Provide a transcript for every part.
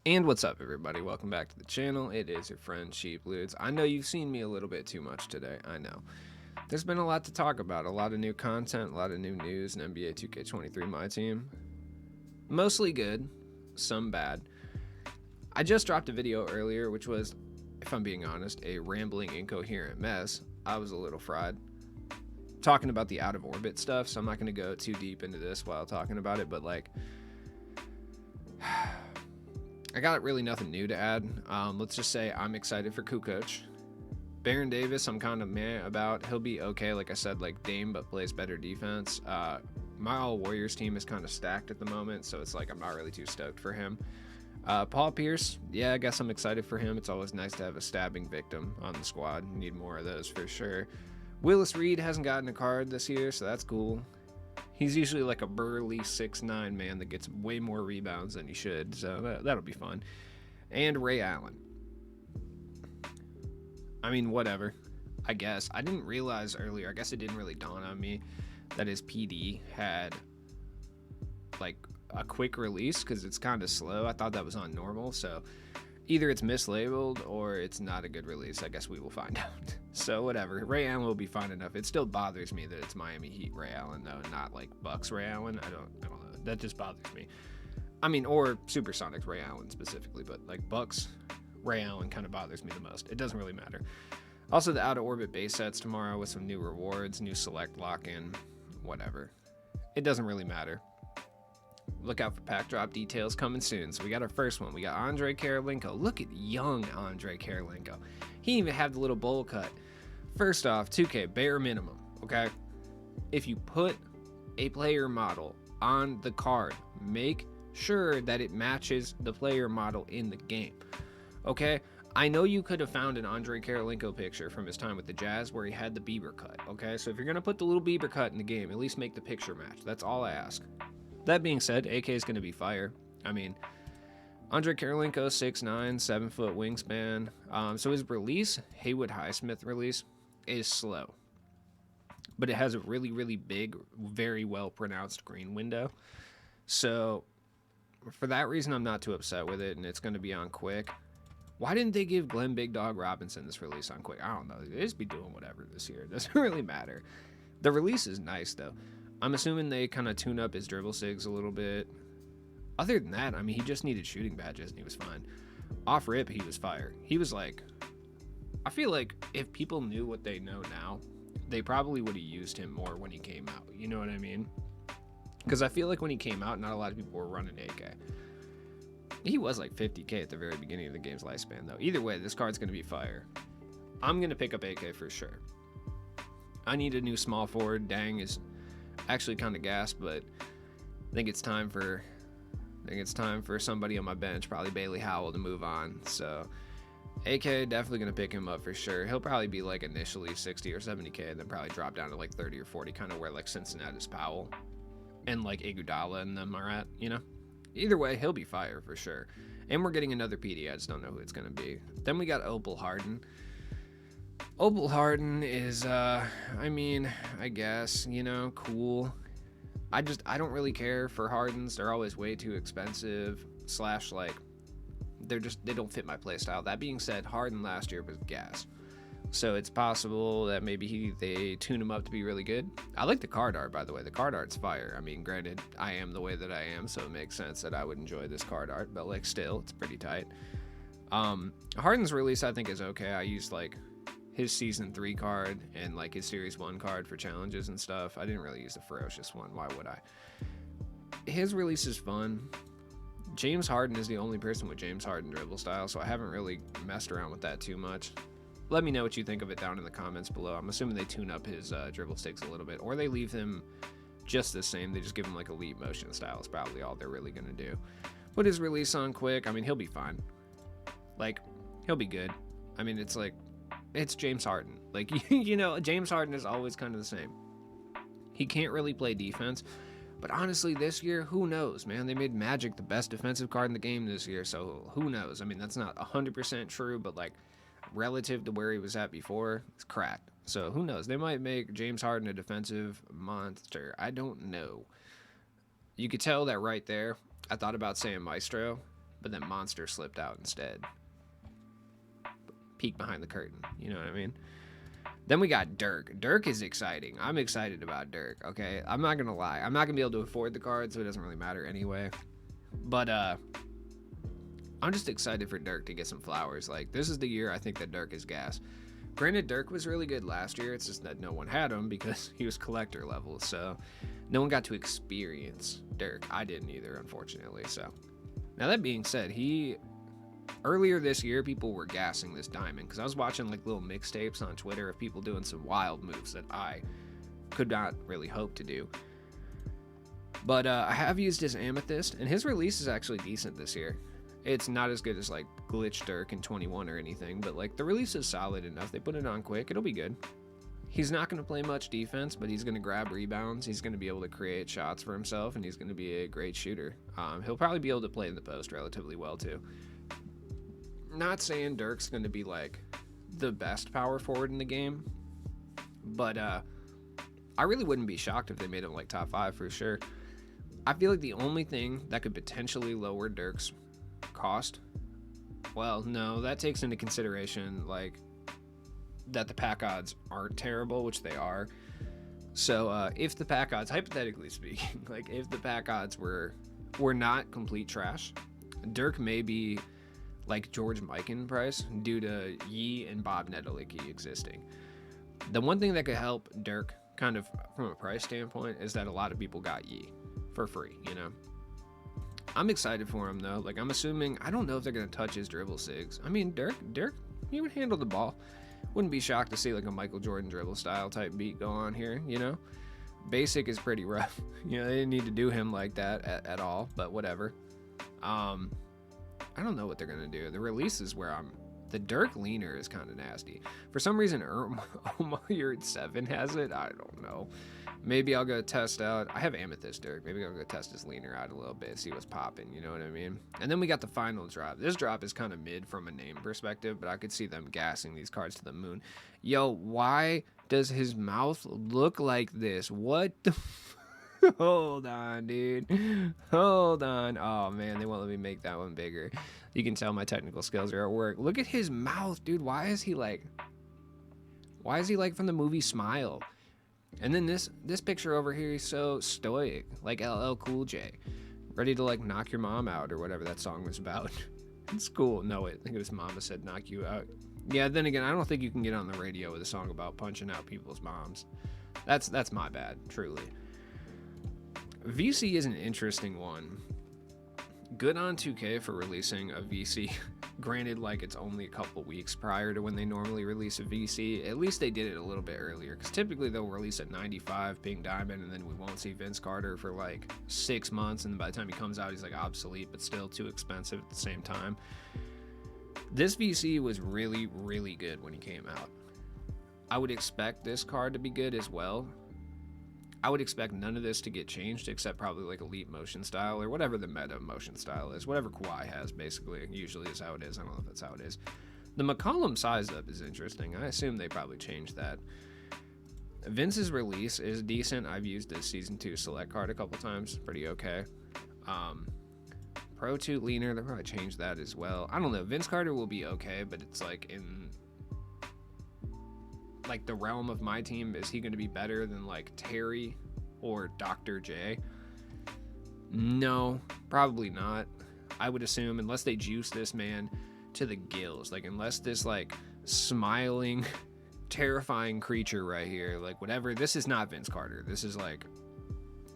And what's up, everybody? Welcome back to the channel. It is your friend Sheep Ludes. I know you've seen me a little bit too much today. I know. There's been a lot to talk about, a lot of new content, a lot of new news in NBA 2K23, my team. Mostly good, some bad. I just dropped a video earlier, which was, if I'm being honest, a rambling, incoherent mess. I was a little fried. Talking about the out of orbit stuff, so I'm not going to go too deep into this while talking about it, but like, I got really nothing new to add. Let's just say I'm excited for Kukoc. Baron Davis, I'm kind of meh about. He'll be okay, like I said, like Dame, but plays better defense. My all Warriors team is kind of stacked at the moment, so it's like I'm not really too stoked for him. Paul Pierce, yeah, I guess I'm excited for him. It's always nice to have a stabbing victim on the squad. Need more of those for sure. Willis Reed hasn't gotten a card this year, so that's cool. He's usually like a burly 6'9" man that gets way more rebounds than he should, so that'll be fun. And Ray Allen. I mean, whatever. I guess. I didn't realize earlier, I guess it didn't really dawn on me that his PD had like a quick release because it's kind of slow. I thought that was on normal, so either it's mislabeled or it's not a good release. I guess we will find out. So whatever. Ray Allen will be fine enough. It still bothers me that it's Miami Heat Ray Allen though, and not like Bucks Ray Allen. I don't know. That just bothers me. I mean, or Supersonics Ray Allen specifically, but like Bucks Ray Allen kind of bothers me the most. It doesn't really matter. Also, the out of orbit base sets tomorrow with some new rewards, new select lock in, whatever. It doesn't really matter. Look out for pack drop details coming soon. So we got our first one. We got AndreKarolenko. Look at young AndreKarolenko. He even had the little bowl cut. First off, 2K, bare minimum, okay? If you put a player model on the card, make sure that it matches the player model in the game, okay? I know you could have found an AndreKarolenko picture from his time with the Jazz where he had the Bieber cut, okay? So if you're going to put the little Bieber cut in the game, at least make the picture match. That's all I ask. That being said, AK is going to be fire. I mean, AndreKarolenko, 6'9", 7-foot wingspan. So his release, Haywood Highsmith release, is slow. But it has a really, really big, very well-pronounced green window. So for that reason, I'm not too upset with it, and it's going to be on quick. Why didn't they give Glenn Big Dog Robinson this release on quick? I don't know. They just be doing whatever this year. It doesn't really matter. The release is nice, though. I'm assuming they kind of tune up his dribble sigs a little bit. Other than that, I mean, he just needed shooting badges and he was fine. Off rip, he was fire. He was like, I feel like if people knew what they know now, they probably would have used him more when he came out. You know what I mean? Because I feel like when he came out, not a lot of people were running AK. He was like 50k at the very beginning of the game's lifespan, though. Either way, this card's going to be fire. I'm going to pick up AK for sure. I need a new small forward. Dang is actually kind of gassed, but I think it's time for somebody on my bench, probably Bailey Howell, to move on. So AK, definitely gonna pick him up for sure. He'll probably be like initially 60 or 70k and then probably drop down to like 30 or 40, kind of where like Cincinnati's Powell and like Iguodala and them are at, you know. Either way, he'll be fire for sure. And we're getting another PD. I just don't know who it's gonna be. Then we got Opal Harden. Opal Harden is, I mean, I guess, you know, cool. I don't really care for Hardens. They're always way too expensive, / like, they don't fit my playstyle. That being said, Harden last year was gas. So it's possible that maybe they tune him up to be really good. I like the card art, by the way. The card art's fire. I mean, granted, I am the way that I am, so it makes sense that I would enjoy this card art, but like still, it's pretty tight. Harden's release, I think, is okay. I used like his season 3 card and like his series 1 card for challenges and stuff. I didn't really use the ferocious one. Why would I? His release is fun. James Harden is the only person with James Harden dribble style, so I haven't really messed around with that too much. Let me know what you think of it down in the comments below. I'm assuming they tune up his dribble sticks a little bit, or they leave him just the same. They just give him like elite motion style is probably all they're really gonna do. Put his release on quick. I mean, he'll be fine. Like, he'll be good. I mean, it's like, it's James Harden. Like, you know, James Harden is always kind of the same. He can't really play defense, but honestly, this year, who knows, man? They made Magic the best defensive card in the game this year, so who knows? I mean, that's not 100% true, but like, relative to where he was at before, it's cracked. So who knows? They might make James Harden a defensive monster. I don't know. You could tell that right there. I thought about saying Maestro, but then Monster slipped out instead. Peek behind the curtain, you know what I mean? Then we got Dirk. Dirk is exciting. I'm excited about Dirk, okay? I'm not going to lie. I'm not going to be able to afford the card, so it doesn't really matter anyway. But I'm just excited for Dirk to get some flowers. Like, this is the year I think that Dirk is gas. Granted, Dirk was really good last year. It's just that no one had him because he was collector level. So no one got to experience Dirk. I didn't either, unfortunately. So now that being said, earlier this year, people were gassing this diamond because I was watching like little mixtapes on Twitter of people doing some wild moves that I could not really hope to do. But I have used his amethyst, and his release is actually decent this year. It's not as good as like Glitch Dirk in 21 or anything, but like the release is solid enough. They put it on quick. It'll be good. He's not going to play much defense, but he's going to grab rebounds. He's going to be able to create shots for himself, and he's going to be a great shooter. He'll probably be able to play in the post relatively well too. Not saying Dirk's going to be like the best power forward in the game, but I really wouldn't be shocked if they made him like top 5 for sure. I feel like the only thing that could potentially lower Dirk's cost, well, no, that takes into consideration like that the pack odds aren't terrible, which they are. So if the pack odds, hypothetically speaking, like if the pack odds were not complete trash, Dirk may be like George Mikan price due to Yee and Bob Nedelicki existing. The one thing that could help Dirk kind of from a price standpoint is that a lot of people got Yee for free, you know. I'm excited for him though. Like I'm assuming, I don't know if they're gonna touch his dribble sigs. I mean, Dirk, he would handle the ball. Wouldn't be shocked to see like a Michael Jordan dribble style type beat go on here, you know. Basic is pretty rough. You know, they didn't need to do him like that at all, but whatever. I don't know what they're gonna do. The release is where the Dirk leaner is kind of nasty. For some reason, Omalyard 7 has it. I don't know. Maybe I'll go test out. I have Amethyst Dirk. Maybe I'll go test his leaner out a little bit, see what's popping. You know what I mean? And then we got the final drop. This drop is kind of mid from a name perspective, but I could see them gassing these cards to the moon. Yo, why does his mouth look like this? What the Hold on, dude. Hold on. Oh, man, they won't let me make that one bigger. You can tell my technical skills are at work. Look at his mouth, dude. Why is he like from the movie Smile? And then this picture over here, he's so stoic, like LL Cool J. Ready to, like, knock your mom out or whatever that song was about. It's cool. No, I think it was Mama Said Knock You Out. Yeah, then again, I don't think you can get on the radio with a song about punching out people's moms. That's my bad, truly. VC is an interesting one. Good on 2K for releasing a VC. Granted, like it's only a couple weeks prior to when they normally release a VC. At least they did it a little bit earlier, because typically they'll release at 95 Pink Diamond, and then we won't see Vince Carter for like 6 months, and by the time he comes out, he's like obsolete, but still too expensive at the same time. This VC was really, really good when he came out. I would expect this card to be good as well. I would expect none of this to get changed except probably like Elite Motion Style or whatever the meta motion style is. Whatever Kawhi has, basically, usually is how it is. I don't know if that's how it is. The McCollum size up is interesting. I assume they probably changed that. Vince's release is decent. I've used this Season 2 select card a couple times. Pretty okay. Pro 2 leaner, they'll probably change that as well. I don't know. Vince Carter will be okay, but it's like in like the realm of my team. Is he going to be better than like Terry or Dr. J? No, probably not. I would assume, unless they juice this man to the gills, like unless this like smiling terrifying creature right here, like whatever, this is not Vince Carter. This is like,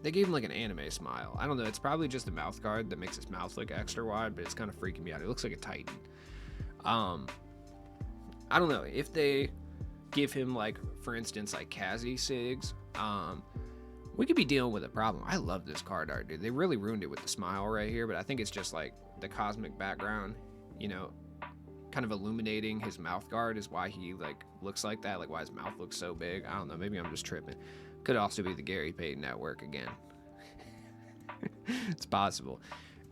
they gave him like an anime smile. I don't know, it's probably just a mouth guard that makes his mouth look extra wide, but it's kind of freaking me out. It looks like a Titan. I don't know if they give him like, for instance, like Kazi Sigs, we could be dealing with a problem. I love this card art, dude. They really ruined it with the smile right here, but I think it's just like the cosmic background, you know, kind of illuminating his mouth guard is why he like looks like that, like why his mouth looks so big. I don't know, maybe I'm just tripping. Could also be the Gary Payton Network again. It's possible.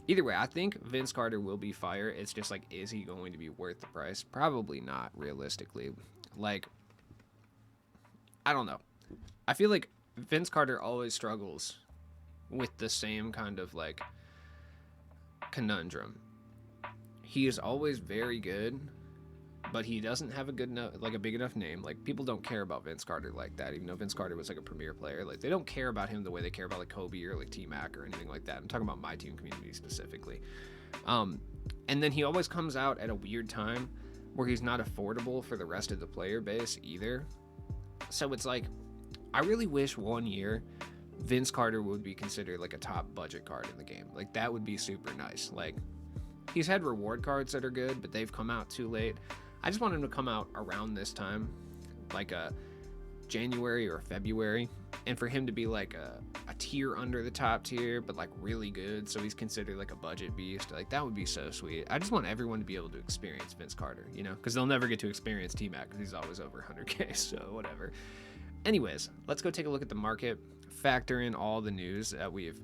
Either way, I think Vince Carter will be fire. It's just like, is he going to be worth the price? Probably not, realistically. Like, I don't know. I feel like Vince Carter always struggles with the same kind of like conundrum. he is always very good, but he doesn't have a good enough, like a big enough name. Like people don't care about Vince Carter like that, even though Vince Carter was like a premier player. Like they don't care about him the way they care about like Kobe or like T Mac or anything like that. I'm talking about my team community specifically. And then he always comes out at a weird time where he's not affordable for the rest of the player base either. So it's like, I really wish one year Vince Carter would be considered like a top budget card in the game. Like that would be super nice. Like he's had reward cards that are good, but they've come out too late. I just want him to come out around this time, like a January or February, and for him to be like a tier under the top tier, but like really good, so he's considered like a budget beast. Like that would be so sweet. I just want everyone to be able to experience Vince Carter, you know, because they'll never get to experience T-Mac because he's always over 100K, so whatever. Anyways, let's go take a look at the market, factor in all the news that we've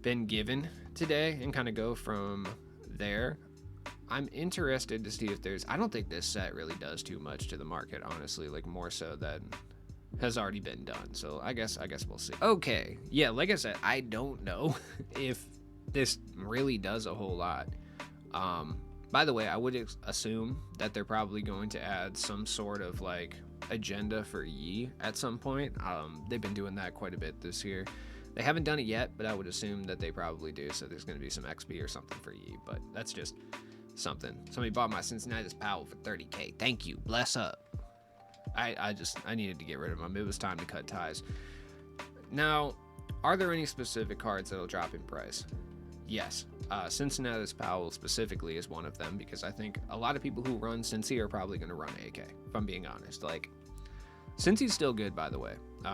been given today, and kind of go from there. I'm interested to see if I don't think this set really does too much to the market, honestly, like more so than has already been done. So I guess we'll see. Okay. Yeah, like I said, I don't know if this really does a whole lot. By the way, I would assume that they're probably going to add some sort of like agenda for Yi at some point. They've been doing that quite a bit this year. They haven't done it yet, but I would assume that they probably do. So there's going to be some XP or something for Yi, but that's just something. Somebody bought my Cincinnati's Powell for 30K. Thank you. Bless up. I needed to get rid of them. It was time to cut ties. Now, are there any specific cards that'll drop in price? Yes. Cincinnati's Powell specifically is one of them, because I think a lot of people who run Cincy are probably going to run AK, if I'm being honest. Like, Cincy's still good, by the way.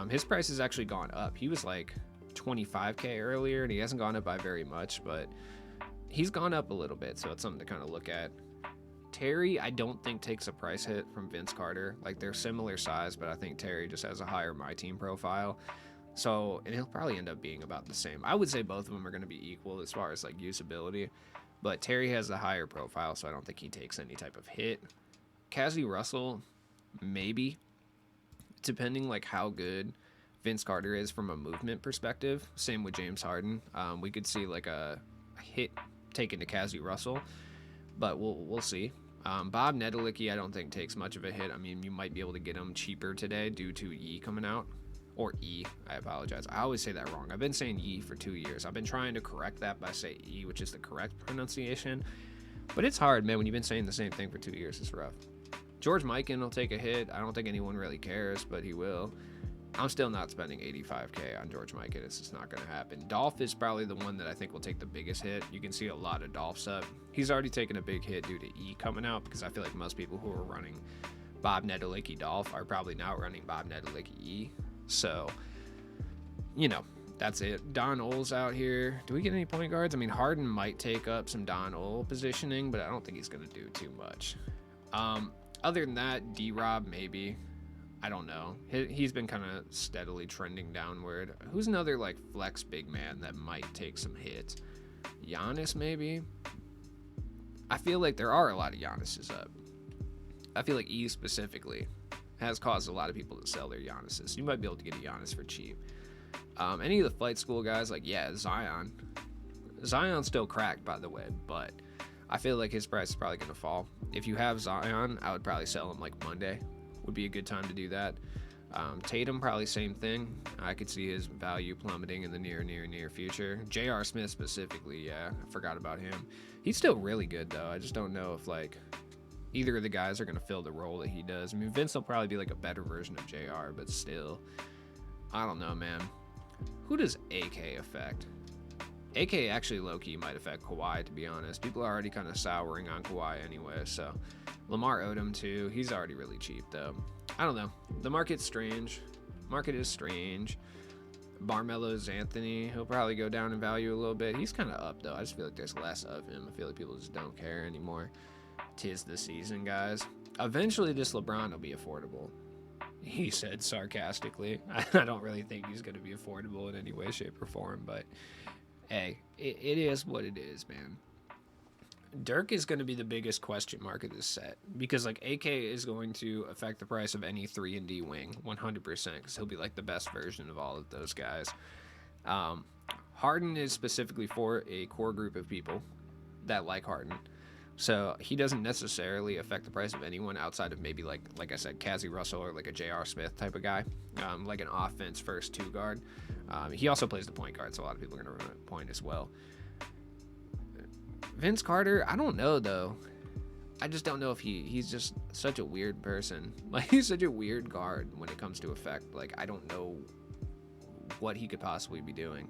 His price has actually gone up. He was like 25K earlier, and he hasn't gone up by very much, but he's gone up a little bit, so it's something to kind of look at. Terry, I don't think takes a price hit from Vince Carter. Like, they're similar size, but I think Terry just has a higher My Team profile. So, and he'll probably end up being about the same. I would say both of them are going to be equal as far as like usability, but Terry has a higher profile, so I don't think he takes any type of hit. Cassie Russell, maybe, depending like how good Vince Carter is from a movement perspective. Same with James Harden. We could see like a hit taken to Cassie Russell, but we'll see. Bob Nedelicki, I don't think takes much of a hit. I mean, you might be able to get him cheaper today due to E coming out. Or E, I apologize. I always say that wrong. I've been saying E for 2 years. I've been trying to correct that by saying E, which is the correct pronunciation. But it's hard, man. When you've been saying the same thing for 2 years, it's rough. George Mikan will take a hit. I don't think anyone really cares, but he will. I'm still not spending 85K on George Mikan. It's just not going to happen. Dolph is probably the one that I think will take the biggest hit. You can see a lot of Dolphs up. He's already taken a big hit due to E coming out, because I feel like most people who are running Bob Nedelicki Dolph are probably now running Bob Nedelicki E. So, you know, that's it. Don Ole's out here. Do we get any point guards? I mean, Harden might take up some Don Ole positioning, but I don't think he's going to do too much. Other than that, D-Rob, maybe. I don't know. He's been kind of steadily trending downward. Who's another, like, flex big man that might take some hits? Giannis, maybe? I feel like there are a lot of Giannis's up. I feel like E specifically has caused a lot of people to sell their Giannis's. You might be able to get a Giannis for cheap. Any of the flight school guys, like, yeah, Zion. Zion's still cracked, by the way, but I feel like his price is probably going to fall. If you have Zion, I would probably sell him, like, Monday. Would be a good time to do that. Tatum, probably same thing. I could see his value plummeting in the near future. J.R. Smith specifically, yeah, I forgot about him. He's still really good, though. I just don't know if, like, either of the guys are going to fill the role that he does. I mean, Vince will probably be like a better version of JR, but still, I don't know, man. Who does AK affect? AK actually low-key might affect Kawhi, to be honest. People are already kind of souring on Kawhi anyway, so Lamar Odom too. He's already really cheap, though. I don't know. The market's strange. Market is strange. Barmelo's Anthony. He'll probably go down in value a little bit. He's kind of up, though. I just feel like there's less of him. I feel like people just don't care anymore. 'Tis the season, guys. Eventually, this LeBron will be affordable, he said sarcastically. I don't really think he's going to be affordable in any way, shape, or form, but hey, it is what it is, man. Dirk is going to be the biggest question mark of this set, because like AK is going to affect the price of any 3-and-D wing 100%, because he'll be like the best version of all of those guys. Harden is specifically for a core group of people that like Harden. So he doesn't necessarily affect the price of anyone outside of maybe like I said, Cassie Russell or like a J.R. Smith type of guy, like an offense first two guard. He also plays the point guard, so a lot of people are going to run a point as well. Vince Carter, I don't know though. I just don't know if he's just such a weird person. Like he's such a weird guard when it comes to effect. Like I don't know what he could possibly be doing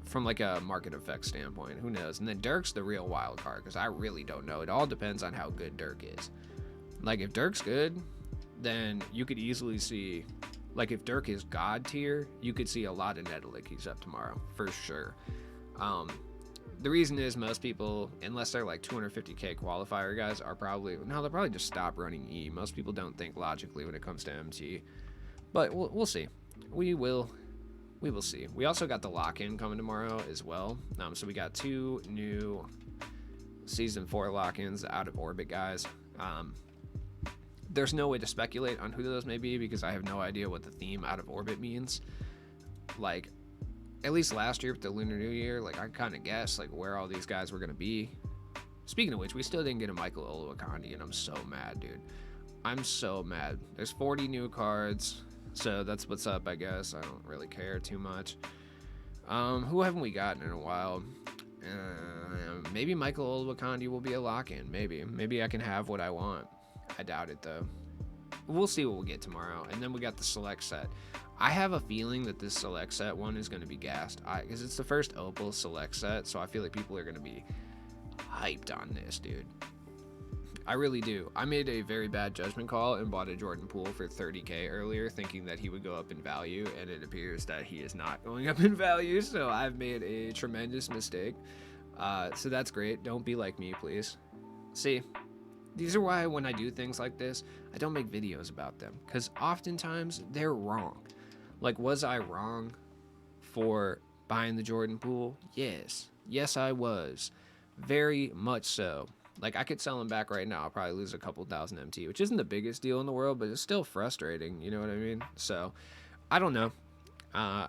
from like a market effect standpoint. Who knows? And then Dirk's the real wild card because I really don't know. It all depends on how good Dirk is. Like if Dirk's good, then you could easily see, like if Dirk is god tier, you could see a lot of Nedelickies up tomorrow for sure. The reason is most people, unless they're like 250k qualifier guys, they'll probably just stop running E. Most people don't think logically when it comes to MT, but we'll see. We will see. We also got the lock-in coming tomorrow as well. So we got 2 new season 4 lock-ins, out of orbit guys. There's no way to speculate on who those may be because I have no idea what the theme out of orbit means. Like, at least last year with the Lunar New Year, like I kind of guessed like where all these guys were gonna be. Speaking of which, we still didn't get a Michael Olowokandi, and I'm so mad, dude. I'm so mad. There's 40 new cards, so that's what's up, I guess. I don't really care too much. Who haven't we gotten in a while? Maybe Michael Olowokandi will be a lock-in. Maybe I can have what I want. I doubt it though. We'll see what we'll get tomorrow. And then we got the select set. I have a feeling that this select set one is going to be gassed because it's the first Opal select set, so I feel like people are going to be hyped on this, dude. I really do. I made a very bad judgment call and bought a Jordan Poole for 30k earlier, thinking that he would go up in value, and it appears that he is not going up in value, so I've made a tremendous mistake. So that's great. Don't be like me, please. See, these are why when I do things like this, I don't make videos about them, because oftentimes they're wrong. Like, was I wrong for buying the Jordan Poole? Yes, I was. Very much so. Like, I could sell him back right now. I'll probably lose a couple thousand MT, which isn't the biggest deal in the world, but it's still frustrating. You know what I mean? So, I don't know. I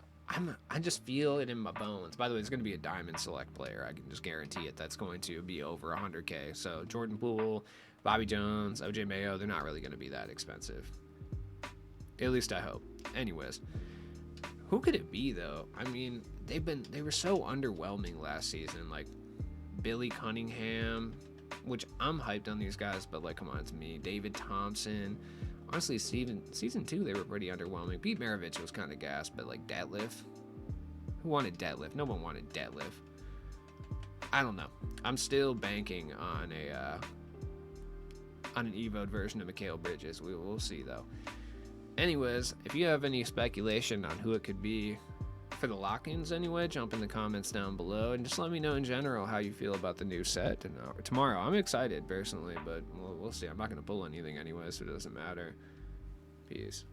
just feel it in my bones. By the way, it's going to be a diamond select player. I can just guarantee it. That's going to be over 100k. So, Jordan Poole, Bobby Jones, OJ Mayo, they're not really going to be that expensive. At least I hope. Anyways, who could it be though? I mean, they were so underwhelming last season. Like Billy Cunningham, which I'm hyped on these guys, but like, come on, it's me. David Thompson. Honestly, season 2 they were pretty underwhelming. Pete Maravich was kind of gas, but like Detlef. Who wanted Detlef? No one wanted Detlef. I don't know. I'm still banking on an Evo'd version of Mikal Bridges. We'll see though. Anyways, if you have any speculation on who it could be for the lock-ins anyway, jump in the comments down below and just let me know in general how you feel about the new set. And tomorrow, I'm excited personally, but we'll see. I'm not going to pull anything anyway, so it doesn't matter. Peace.